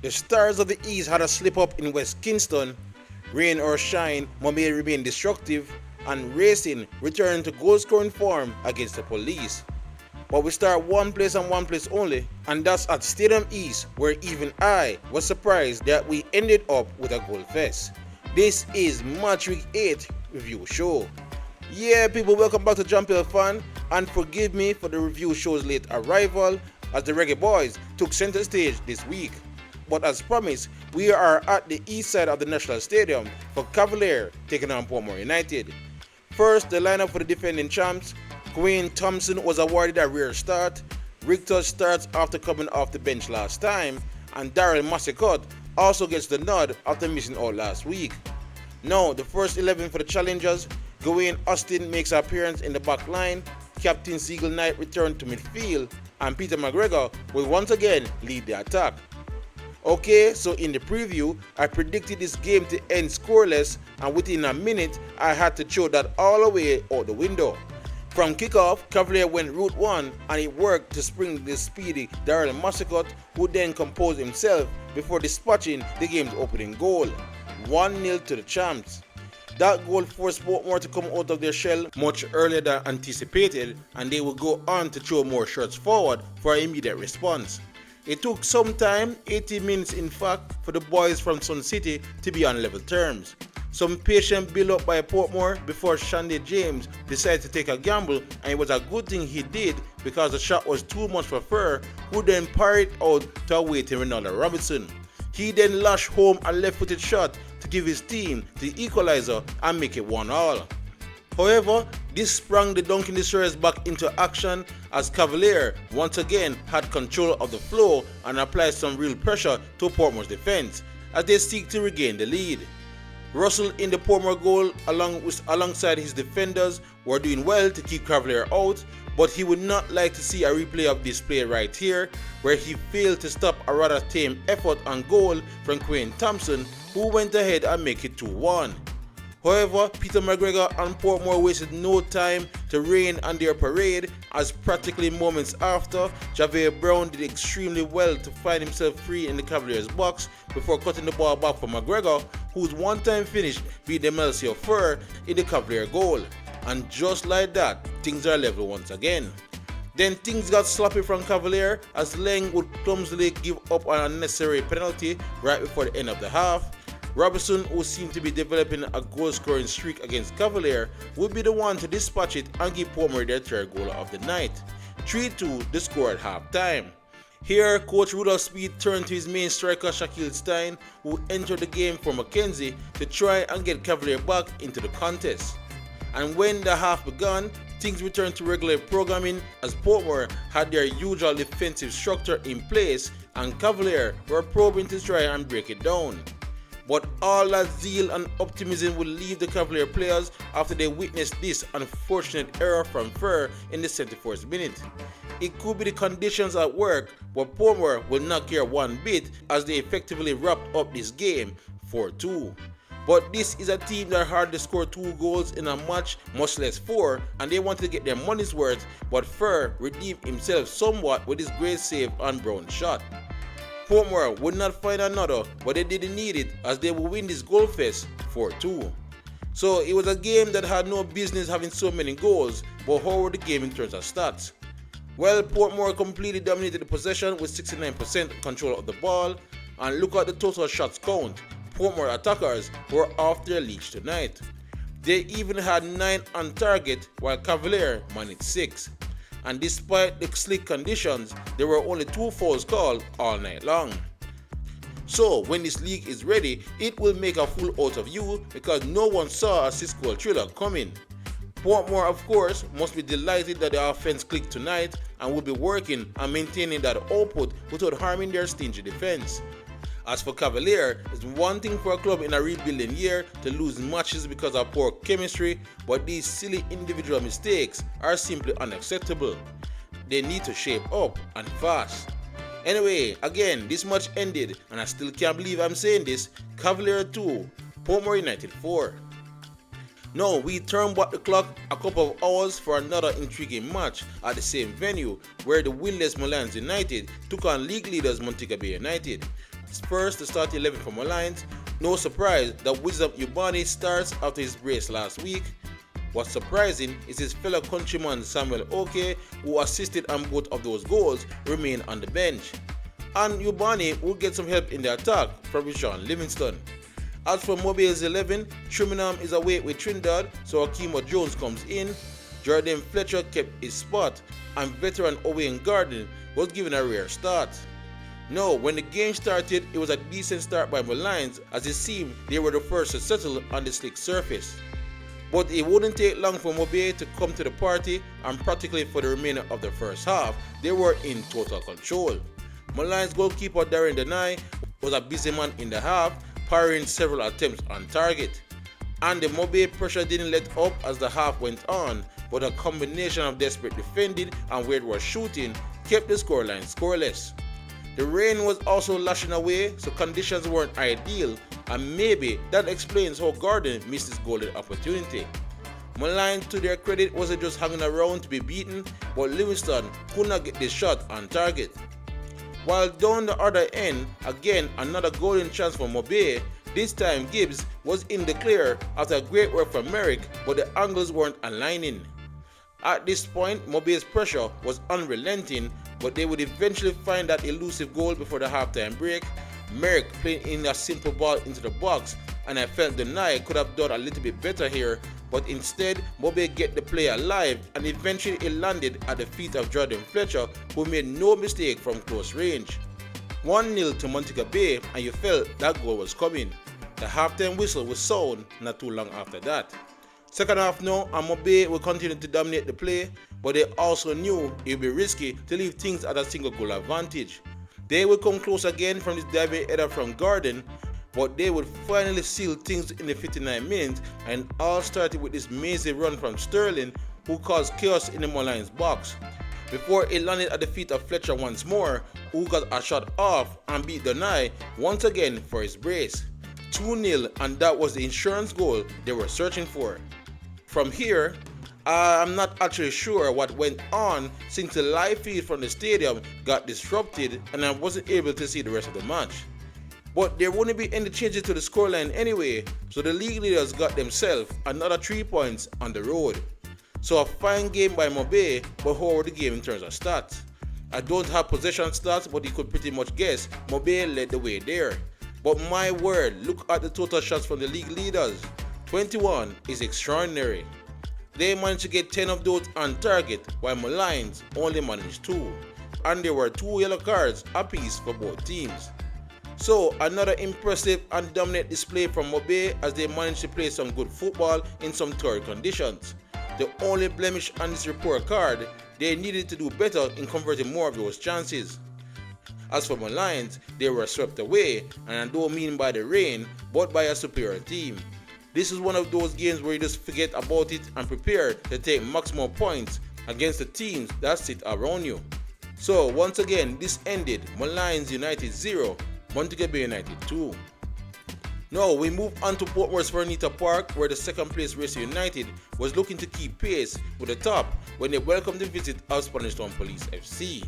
The Stars of the East had a slip-up in West Kingston. Rain or shine, Molynes remained destructive, and Racing returned to goal-scoring form against the Police. But we start one place and one place only, and that's at Stadium East, where even I was surprised that we ended up with a goal fest. This is Match Week 8 review show. Yeah, people, welcome back to Jamaica Fan, and forgive me for the review show's late arrival, as the Reggae Boys took center stage this week. But as promised, we are at the east side of the National Stadium for Cavalier taking on Portmore United. First, the lineup for the defending champs. Quinn Thompson was awarded a rare start. Richter starts after coming off the bench last time, and Daryl Massicott also gets the nod after missing out last week. Now, the first 11 for the challengers. Gawain Austin makes an appearance in the back line. Captain Siegel Knight returned to midfield, and Peter McGregor will once again lead the attack. Okay, so in the preview, I predicted this game to end scoreless, and within a minute, I had to throw that all the way out the window. From kickoff, Cavalier went route one, and it worked to spring the speedy Daryl Massicott, who then composed himself before dispatching the game's opening goal. 1-0 to the champs. That goal forced Portmore to come out of their shell much earlier than anticipated, and they would go on to throw more shots forward for an immediate response. It took some time, 80 minutes in fact, for the boys from Sun City to be on level terms. Some patient build up by Portmore before Shandy James decided to take a gamble, and it was a good thing he did because the shot was too much for Fur, who then parried out to awaiting Ronaldo Robinson. He then lashed home a left-footed shot to give his team the equalizer and make it 1-1. However, this sprang the Dunkin' Destroyers back into action as Cavalier once again had control of the flow and applied some real pressure to Portmore's defense as they seek to regain the lead. Russell in the Portmore goal alongside his defenders were doing well to keep Cavalier out, but he would not like to see a replay of this play right here, where he failed to stop a rather tame effort on goal from Quinn Thompson, who went ahead and make it 2-1. However, Peter McGregor and Portmore wasted no time to rain on their parade, as practically moments after, Javier Brown did extremely well to find himself free in the Cavaliers' box before cutting the ball back for McGregor, whose one-time finish beat the mercy of Fur in the Cavalier goal. And just like that, things are level once again. Then things got sloppy from Cavalier as Leng would clumsily give up an unnecessary penalty right before the end of the half. Robinson, who seemed to be developing a goal-scoring streak against Cavalier, would be the one to dispatch it and give Portmore their third goal of the night. 3-2 the score at half-time. Here, Coach Rudolph Speed turned to his main striker Shaquille Stein, who entered the game for Mackenzie to try and get Cavalier back into the contest. And when the half began, things returned to regular programming as Portmore had their usual defensive structure in place and Cavalier were probing to try and break it down. But all that zeal and optimism would leave the Cavalier players after they witnessed this unfortunate error from Fur in the 74th minute. It could be the conditions at work, but Portmore will not care one bit as they effectively wrapped up this game 4-2. But this is a team that hardly scored 2 goals in a match, much less 4, and they wanted to get their money's worth, but Fur redeemed himself somewhat with his great save on Brown's shot. Portmore would not find another, but they didn't need it as they would win this goal fest 4-2. So it was a game that had no business having so many goals, but how were the game in terms of stats? Well, Portmore completely dominated the possession with 69% control of the ball, and look at the total shots count. Portmore attackers were off their leash tonight. They even had 9 on target while Cavalier managed 6. And despite the slick conditions, there were only 2 fouls called all night long. So when this league is ready, it will make a fool out of you because no one saw a 6-goal thriller coming. Portmore, of course, must be delighted that the offense clicked tonight and will be working on maintaining that output without harming their stingy defense. As for Cavalier, it's one thing for a club in a rebuilding year to lose matches because of poor chemistry, but these silly individual mistakes are simply unacceptable. They need to shape up and fast. Anyway, again, this match ended, and I still can't believe I'm saying this, Cavalier 2, Portmore United 4. Now, we turn back the clock a couple of hours for another intriguing match at the same venue where the winless Molynes United took on league leaders Montego Bay United. first to start 11 for Molynes. No surprise that Wisdom Ubani starts after his brace last week. What's surprising is his fellow countryman Samuel Oke, who assisted on both of those goals, remain on the bench. And Ubani will get some help in the attack from Sean Livingston. As for Mobile's 11, Tringham is away with Trinidad, so Akimo Jones comes in. Jordan Fletcher kept his spot, and veteran Owen Garden was given a rare start. No, when the game started, it was a decent start by Molynes, as it seemed they were the first to settle on the slick surface. But it wouldn't take long for Mobile to come to the party, and practically for the remainder of the first half, they were in total control. Molynes goalkeeper Darren Denai was a busy man in the half, parrying several attempts on target. And the Mobile pressure didn't let up as the half went on, but a combination of desperate defending and weird was shooting kept the scoreline scoreless. The rain was also lashing away, so conditions weren't ideal, and maybe that explains how Gordon missed his golden opportunity. Molynes, to their credit, wasn't just hanging around to be beaten, but Livingston could not get the shot on target. While down the other end, again another golden chance for Mobile. This time Gibbs was in the clear after great work from Merrick, but the angles weren't aligning. At this point, Mobile's pressure was unrelenting, but they would eventually find that elusive goal before the halftime break. Merrick playing in a simple ball into the box, and I felt Denai could have done a little bit better here, but instead Mobile get the play alive, and eventually it landed at the feet of Jordan Fletcher, who made no mistake from close range. 1-0 to Montego Bay, and you felt that goal was coming. The halftime whistle was sound not too long after that. Second half now, and Mobile will continue to dominate the play, but they also knew it would be risky to leave things at a single goal advantage. They would come close again from this diving header from Gordon, but they would finally seal things in the 59 minutes, and it all started with this mazy run from Sterling, who caused chaos in the Molynes box. Before it landed at the feet of Fletcher once more, who got a shot off and beat Denai once again for his brace. 2-0, and that was the insurance goal they were searching for. From here, I'm not actually sure what went on since the live feed from the stadium got disrupted and I wasn't able to see the rest of the match. But there wouldn't be any changes to the scoreline anyway, so the league leaders got themselves another 3 points on the road. So a fine game by Mobile, but how were the game in terms of stats? I don't have possession stats, but you could pretty much guess Mobile led the way there. But my word, look at the total shots from the league leaders. 21 is extraordinary. They managed to get 10 of those on target, while Molynes only managed 2. And there were 2 yellow cards apiece for both teams. So another impressive and dominant display from Mobile as they managed to play some good football in some torrid conditions. The only blemish on this report card, they needed to do better in converting more of those chances. As for Molynes, they were swept away, and I don't mean by the rain, but by a superior team. This is one of those games where you just forget about it and prepare to take maximum points against the teams that sit around you. So once again, this ended Molynes United 0, Montego Bay United 2. Now we move on to Portmore's Vernita Park, where the second place Racing United was looking to keep pace with the top when they welcomed the visit of Spanish Town Police FC.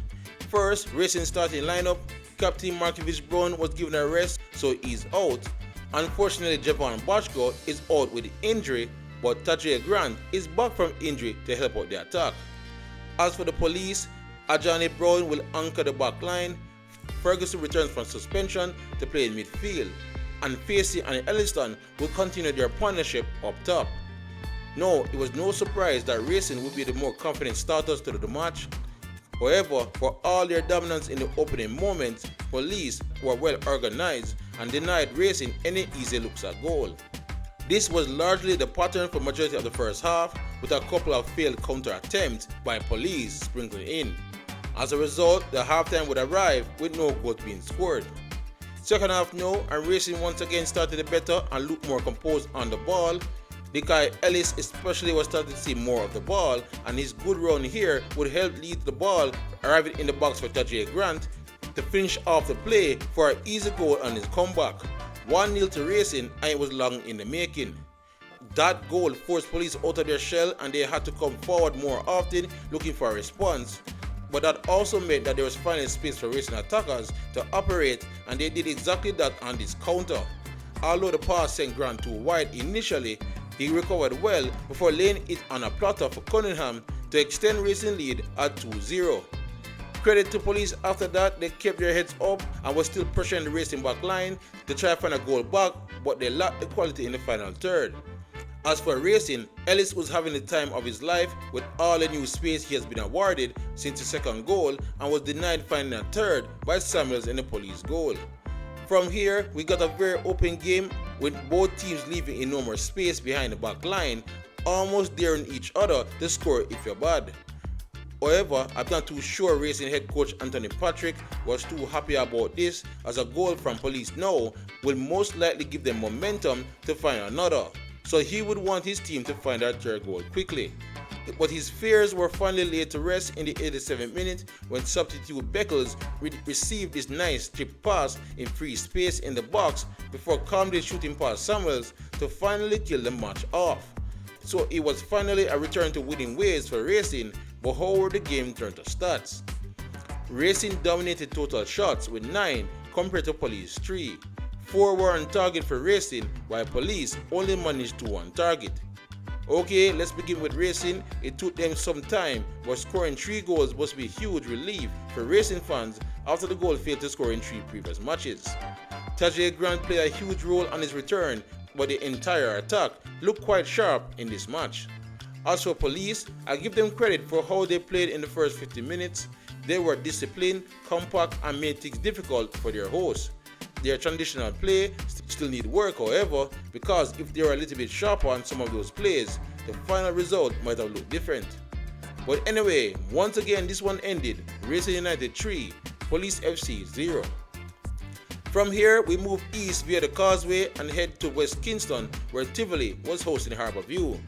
First, Racing starting lineup, Captain Markovic Brown was given a rest, so he's out. Unfortunately, Javon Boschko is out with injury, but Tajay Grant is back from injury to help out the attack. As for the police, Ajani Brown will anchor the back line, Ferguson returns from suspension to play in midfield, and Facey and Elliston will continue their partnership up top. No, it was no surprise that Racing would be the more confident starters to the match. However, for all their dominance in the opening moments, Police were well organized and denied Racing any easy looks at goal. This was largely the pattern for majority of the first half, with a couple of failed counter attempts by Police sprinkled in. As a result, the halftime would arrive with no goals being scored. Second half now, and Racing once again started better and looked more composed on the ball. Dikai Ellis especially was starting to see more of the ball, and his good run here would help lead the ball arriving in the box for Tajay Grant to finish off the play for an easy goal on his comeback. 1-0 to Racing, and it was long in the making. That goal forced Police out of their shell and they had to come forward more often looking for a response. but that also meant that there was finally space for racing attackers to operate, and they did exactly that on this counter. Although the pass sent Grant too wide initially, he recovered well before laying it on a platter for Cunningham to extend racing lead at 2-0. Credit to police after that, they kept their heads up and were still pressuring the racing back line to try to find a goal back, but they lacked the quality in the final third. As for racing, Ellis was having the time of his life with all the new space he has been awarded since the second goal and was denied finding a third by Samuels in the police goal. From here, we got a very open game with both teams leaving enormous space behind the back line, almost daring each other to score if you're bad. However, I'm not too sure Racing head coach Anthony Patrick was too happy about this, as a goal from police now will most likely give them momentum to find another, so he would want his team to find their third goal quickly. But his fears were finally laid to rest in the 87th minute when substitute Beckles received this nice chip pass in free space in the box before calmly shooting past Samuels to finally kill the match off. So it was finally a return to winning ways for Racing, but however the game turned to stats. Racing dominated total shots with 9 compared to Police 3. 4 were on target for Racing, while Police only managed 2 on target. Okay, let's begin with Racing. It took them some time, but scoring 3 goals must be a huge relief for Racing fans after the goal failed to score in 3 previous matches. Tajay Grant played a huge role on his return, but the entire attack looked quite sharp in this match. As for Police, I give them credit for how they played in the first 50 minutes. They were disciplined, compact, and made things difficult for their hosts. Their transitional play still need work, however, because if they were a little bit sharper on some of those plays, the final result might have looked different. But anyway, once again this one ended, Racing United 3, Police FC 0. From here, we move east via the causeway and head to West Kingston, where Tivoli was hosting Harbourview.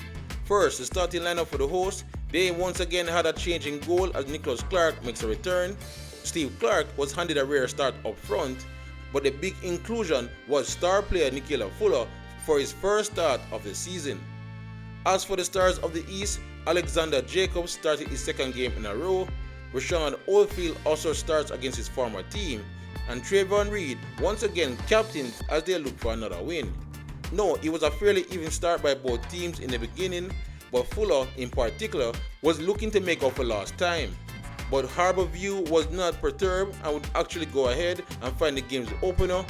First, the starting lineup for the hosts, they once again had a change in goal as Nicholas Clark makes a return. Steve Clark was handed a rare start up front, but the big inclusion was star player Nicola Fuller for his first start of the season. As for the stars of the East, Alexander Jacobs started his second game in a row. Rashawn Oldfield also starts against his former team, and Trayvon Reed once again captained as they look for another win. No, it was a fairly even start by both teams in the beginning, but Fuller in particular was looking to make up for lost time. But Harbourview was not perturbed and would actually go ahead and find the game's opener.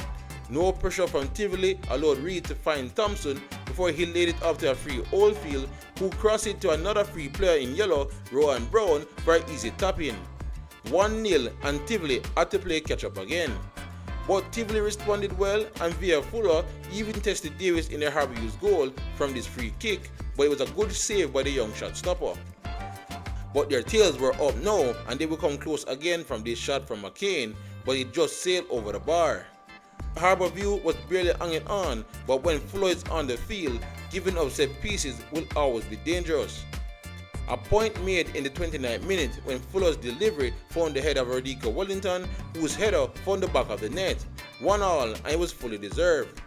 No pressure from Tivoli allowed Reed to find Thompson before he laid it up to a free Oldfield, who crossed it to another free player in yellow, Rowan Brown, for an easy tap-in. 1-0 and Tivoli had to play catch-up again. But Tivoli responded well, and via Fuller even tested Davis in the Harbourview's goal from this free kick, but it was a good save by the young shot stopper. But their tails were up now, and they would come close again from this shot from McCain, but it just sailed over the bar. Harbourview was barely hanging on, but when Fuller is on the field, giving up set pieces will always be dangerous. A point made in the 29th minute when Fuller's delivery found the head of Rodica Wellington, whose header found the back of the net. 1-1, and it was fully deserved.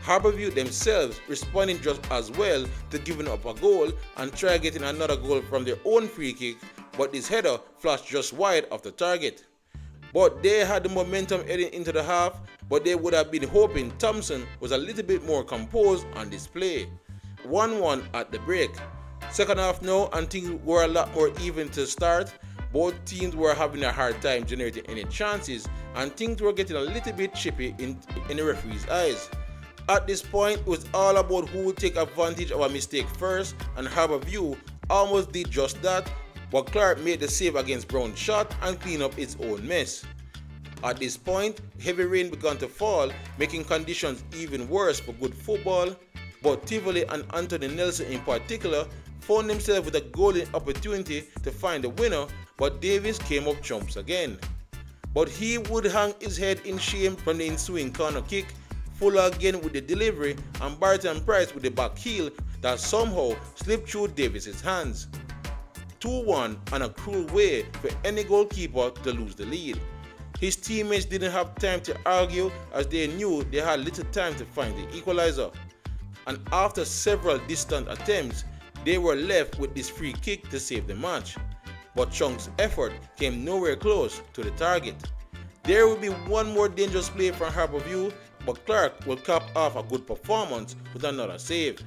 Harbourview themselves responding just as well to giving up a goal and try getting another goal from their own free kick, but this header flashed just wide of the target. But they had the momentum heading into the half, but they would have been hoping Thompson was a little bit more composed on display. 1-1 at the break. Second half now, and things were a lot more even to start. Both teams were having a hard time generating any chances, and things were getting a little bit chippy in the referee's eyes. At this point, it was all about who would take advantage of a mistake first, and Harbourview almost did just that, but Clark made the save against Brown's shot and cleaned up its own mess. At this point, heavy rain began to fall, making conditions even worse for good football, but Tivoli and Anthony Nelson in particular found themselves with a golden opportunity to find the winner, but Davis came up trumps again. But he would hang his head in shame from the ensuing corner kick, Fuller again with the delivery, and Barton Price with the back heel that somehow slipped through Davis's hands. 2-1 and a cruel way for any goalkeeper to lose the lead. His teammates didn't have time to argue, as they knew they had little time to find the equalizer. And after several distant attempts, they were left with this free kick to save the match. but Chunk's effort came nowhere close to the target. There will be one more dangerous play from Harborview, but Clark will cap off a good performance with another save.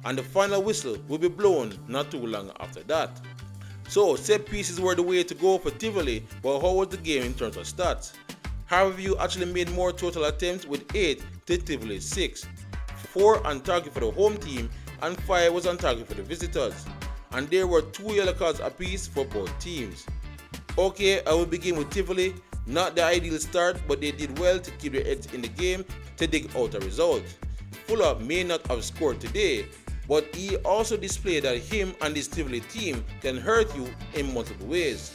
And the final whistle will be blown not too long after that. So set pieces were the way to go for Tivoli, but how was the game in terms of stats? Harborview actually made more total attempts with 8 to Tivoli's 6. 4 on target for the home team and 5 was on target for the visitors. And there were 2 yellow cards apiece for both teams. Okay, I will begin with Tivoli. Not the ideal start, but they did well to keep their heads in the game to dig out a result. Fuller may not have scored today, but he also displayed that him and his Tivoli team can hurt you in multiple ways.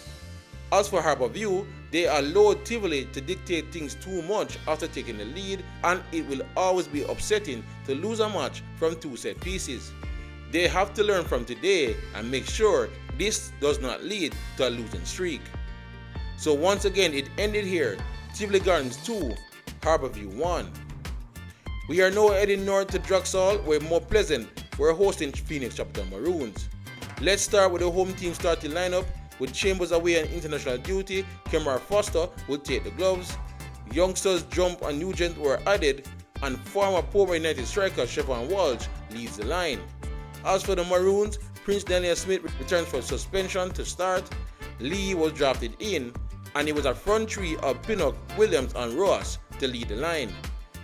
As for Harborview, they allowed Tivoli to dictate things too much after taking the lead, and it will always be upsetting to lose a match from 2 set pieces. They have to learn from today and make sure this does not lead to a losing streak. So once again it ended here, Tivoli Gardens 2, Harborview 1. We are now heading north to Draxall, where Mount Pleasant were hosting Phoenix Chapelton Maroons. Let's start with the home team starting lineup. With Chambers away on international duty, Kemar Foster will take the gloves. Youngsters Jump and Nugent were added, and former Portmore United striker Siobhan Walsh leads the line. As for the Maroons, Prince Daniel Smith returns from suspension to start. Lee was drafted in, and it was a front three of Pinnock, Williams and Ross to lead the line.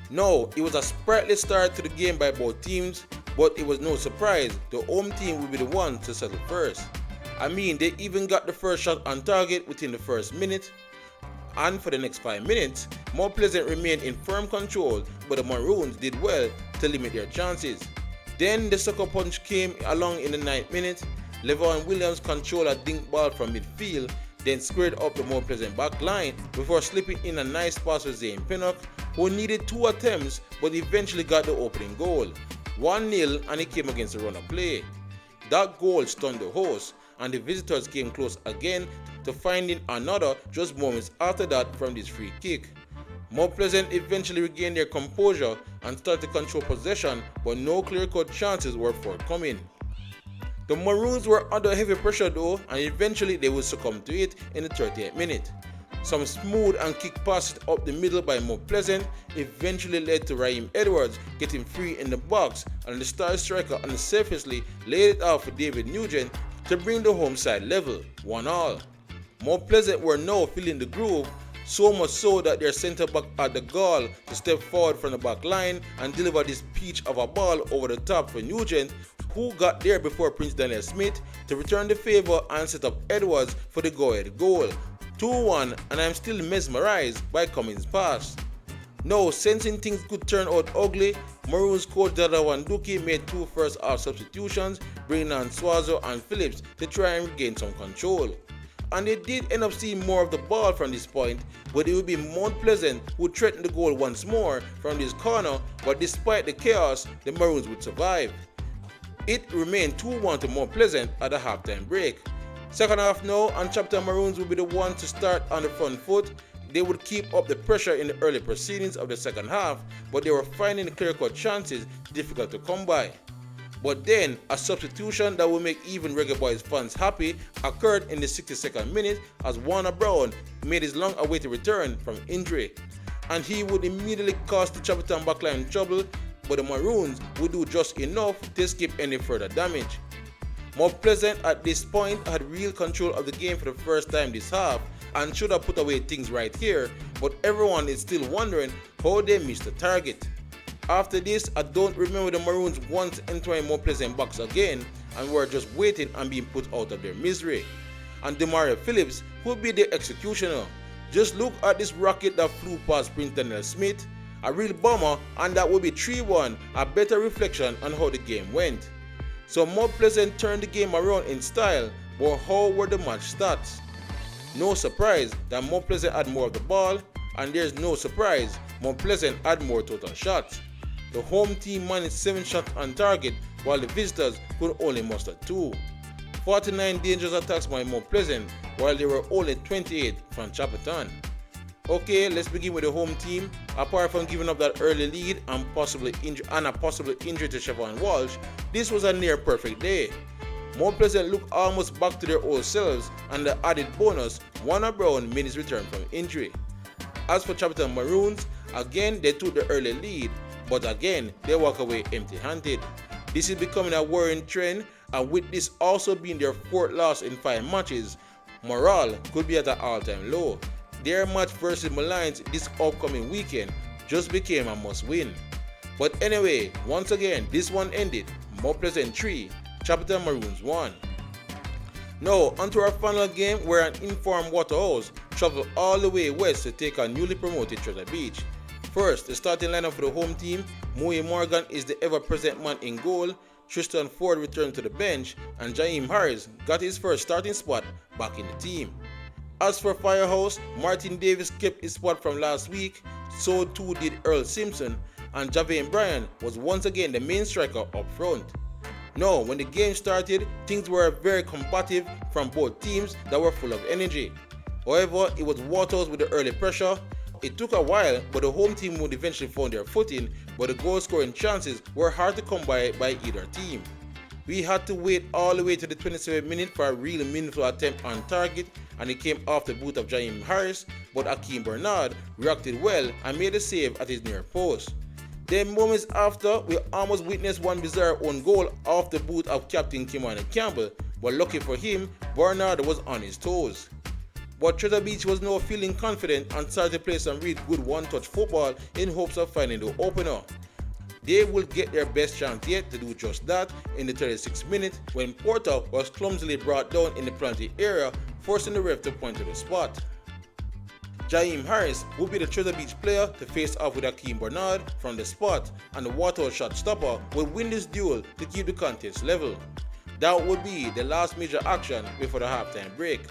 No, it was a sprightly start to the game by both teams, but it was no surprise the home team will be the one to settle first. I mean, they even got the first shot on target within the first minute, and for the next 5 minutes, Mount Pleasant remained in firm control, but the Maroons did well to limit their chances. Then the sucker punch came along in the 9th minute. Levon Williams controlled a dink ball from midfield, then squared up the Mount Pleasant back line before slipping in a nice pass for Zane Pinnock, who needed 2 attempts but eventually got the opening goal. 1-0, and it came against the run of play. That goal stunned the host, and the visitors came close again to finding another just moments after that from this free kick. Mount Pleasant eventually regained their composure and started to control possession, but no clear-cut chances were forthcoming. The Maroons were under heavy pressure though, and eventually they would succumb to it in the 38th minute. Some smooth and kick passes up the middle by Mount Pleasant eventually led to Raheem Edwards getting free in the box, and the star striker unselfishly laid it out for David Nugent to bring the home side level, 1-1. Mount Pleasant were now feeling the groove, so much so that their centre back had the gall to step forward from the back line and deliver this peach of a ball over the top for Nugent, who got there before Prince Daniel Smith to return the favour and set up Edwards for the go-ahead goal. 2-1, and I'm still mesmerized by Cummins' pass. Now, sensing things could turn out ugly, Maroons coach Dada Wanduki made 2 first-half substitutions, bringing on Swazo and Phillips to try and regain some control. And they did end up seeing more of the ball from this point, but it would be Mount Pleasant who threatened the goal once more from this corner, but despite the chaos, the Maroons would survive. It remained 2-1 to Mount Pleasant at the halftime break. Second half now, and Chapelton Maroons will be the ones to start on the front foot. They would keep up the pressure in the early proceedings of the second half, but they were finding the clear-cut chances difficult to come by. But then, a substitution that will make even Reggae Boys fans happy occurred in the 62nd minute as Warner Brown made his long-awaited return from injury. And he would immediately cost the Chapelton backline trouble, but the Maroons would do just enough to escape any further damage. Mount Pleasant at this point had real control of the game for the first time this half and should have put away things right here, but everyone is still wondering how they missed the target. After this, I don't remember the Maroons once entering Mount Pleasant box again and were just waiting and being put out of their misery. And Demario Phillips would be the executioner. Just look at this rocket that flew past Prince Daniel Smith, a real bomber, and that would be 3-1, a better reflection on how the game went. So Mount Pleasant turned the game around in style, but how were the match stats? No surprise that Mount Pleasant had more of the ball, and there's no surprise Mount Pleasant had more total shots. The home team managed 7 shots on target, while the visitors could only muster 2. 49 dangerous attacks by Mount Pleasant, while there were only 28 from Chapelton. Okay, let's begin with the home team. Apart from giving up that early lead and a possible injury to Siobhan Walsh, this was a near perfect day. Mount Pleasant look almost back to their old selves, and the added bonus, Warner Brown made his return from injury. As for Chapelton Maroons, again they took the early lead, but again they walk away empty-handed. This is becoming a worrying trend, and with this also being their 4th loss in 5 matches, morale could be at an all-time low. Their match versus Molynes this upcoming weekend just became a must-win. But anyway, once again, this one ended Mount Pleasant 3, Chapelton Maroons 1. Now, onto our final game where an informed Waterhouse traveled all the way west to take on newly promoted Treasure Beach. First, the starting lineup for the home team, Moe Morgan is the ever-present man in goal, Tristan Ford returned to the bench, and Jaheim Harris got his first starting spot back in the team. As for Firehouse, Martin Davis kept his spot from last week, so too did Earl Simpson, and Javian Bryan was once again the main striker up front. Now, when the game started, things were very combative from both teams that were full of energy. However, it was Waterhouse with the early pressure. It took a while, but the home team would eventually find their footing, but the goal scoring chances were hard to come by either team. We had to wait all the way to the 27th minute for a really meaningful attempt on target, and it came off the boot of Jaheim Harris, but Akeem Bernard reacted well and made a save at his near post. Then moments after, we almost witnessed one bizarre own goal off the boot of Captain Kimani Campbell, but lucky for him, Bernard was on his toes. But Treasure Beach was now feeling confident and started to play some real good one-touch football in hopes of finding the opener. They will get their best chance yet to do just that in the 36th minute when Porter was clumsily brought down in the penalty area, forcing the ref to point to the spot. Jaheim Harris would be the Treasure Beach player to face off with Akeem Bernard from the spot, and the Waterhouse shot stopper would win this duel to keep the contest level. That would be the last major action before the halftime break.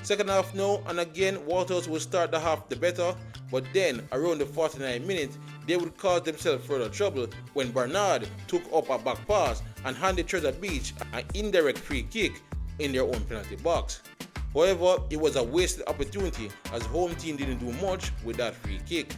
Second half now, and again Waterhouse would start the half the better, but then around the 49th minute they would cause themselves further trouble when Bernard took up a back pass and handed Treasure Beach an indirect free kick in their own penalty box. However, it was a wasted opportunity as home team didn't do much with that free kick.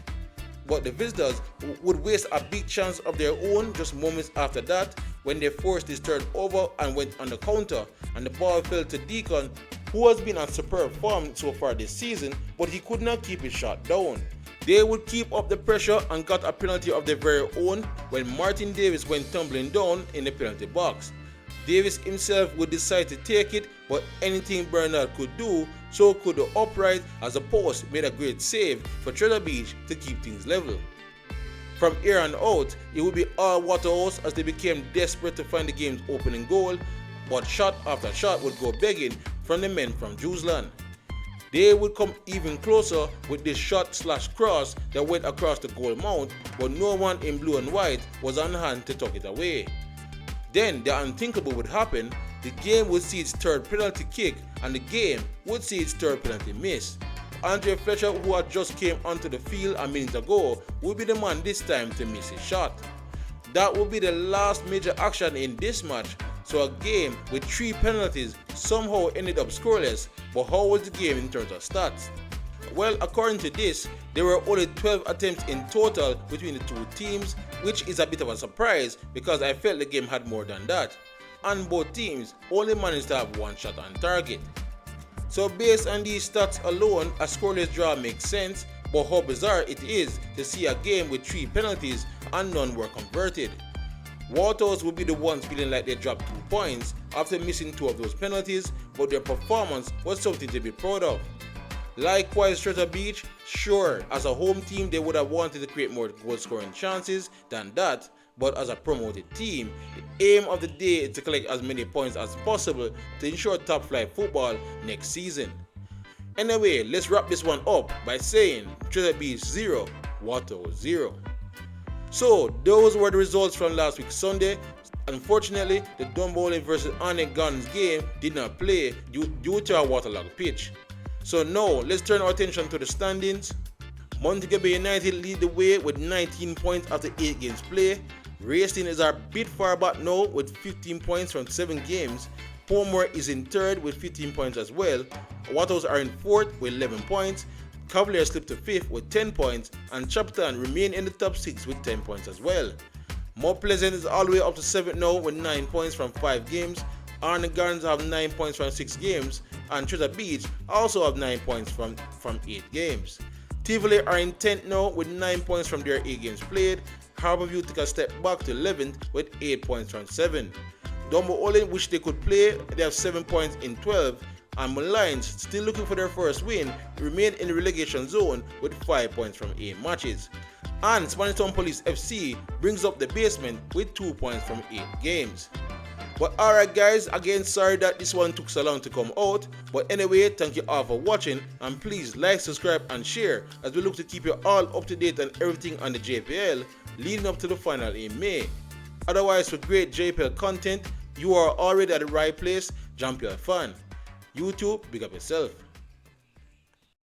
But the visitors would waste a big chance of their own just moments after that when they forced this turnover and went on the counter, and the ball fell to Deacon, who has been on superb form so far this season, but he could not keep his shot down. They would keep up the pressure and got a penalty of their very own when Martin Davis went tumbling down in the penalty box. Davis himself would decide to take it, but anything Bernard could do, so could the upright, as the post made a great save for Treasure Beach to keep things level. From here on out, it would be all Waterhouse as they became desperate to find the game's opening goal, but shot after shot would go begging from the men from Jewsland. They would come even closer with this shot/cross that went across the goal mount, but no one in blue and white was on hand to tuck it away. Then the unthinkable would happen. The game would see its third penalty kick, and the game would see its third penalty miss. Andre Fletcher, who had just came onto the field a minute ago, would be the man this time to miss his shot. That would be the last major action in this match, so a game with 3 penalties somehow ended up scoreless, but how was the game in terms of stats? Well, according to this, there were only 12 attempts in total between the two teams, which is a bit of a surprise because I felt the game had more than that. And both teams only managed to have 1 shot on target. So based on these stats alone, a scoreless draw makes sense, but how bizarre it is to see a game with 3 penalties and none were converted. Waterhouse would be the ones feeling like they dropped 2 points after missing 2 of those penalties, but their performance was something to be proud of. Likewise, Treasure Beach, sure, as a home team they would have wanted to create more goal scoring chances than that, but as a promoted team, the aim of the day is to collect as many points as possible to ensure top flight football next season. Anyway, let's wrap this one up by saying Treasure Beach 0, Waterhouse 0. So those were the results from last week's Sunday. Unfortunately, the Dunbowling vs Arnett Gardens game did not play due to a waterlogged pitch. So now let's turn our attention to the standings. Montego Bay United lead the way with 19 points after 8 games play. Racing is a bit far back now with 15 points from 7 games. Portmore is in 3rd with 15 points as well. Waterhouse are in 4th with 11 points. Cavalier slipped to 5th with 10 points, and Chapelton remain in the top 6 with 10 points as well. Mount Pleasant is all the way up to 7th now with 9 points from 5 games. Arnegans have 9 points from 6 games, and Treasure Beach also have 9 points from 8 games. Tivoli are in 10th now with 9 points from their 8 games played. Harborview took a step back to 11th with 8 points from 7. Molynes, which they could play, they have 7 points in 12, and Molynes, still looking for their first win, remain in the relegation zone with 5 points from 8 matches. And Spanish Town Police FC brings up the basement with 2 points from 8 games. But alright guys, again sorry that this one took so long to come out, but anyway, thank you all for watching, and please like, subscribe and share as we look to keep you all up to date on everything on the JPL leading up to the final in May. Otherwise, for great JPL content, you are already at the right place. Jump your fan. YouTube, big up yourself.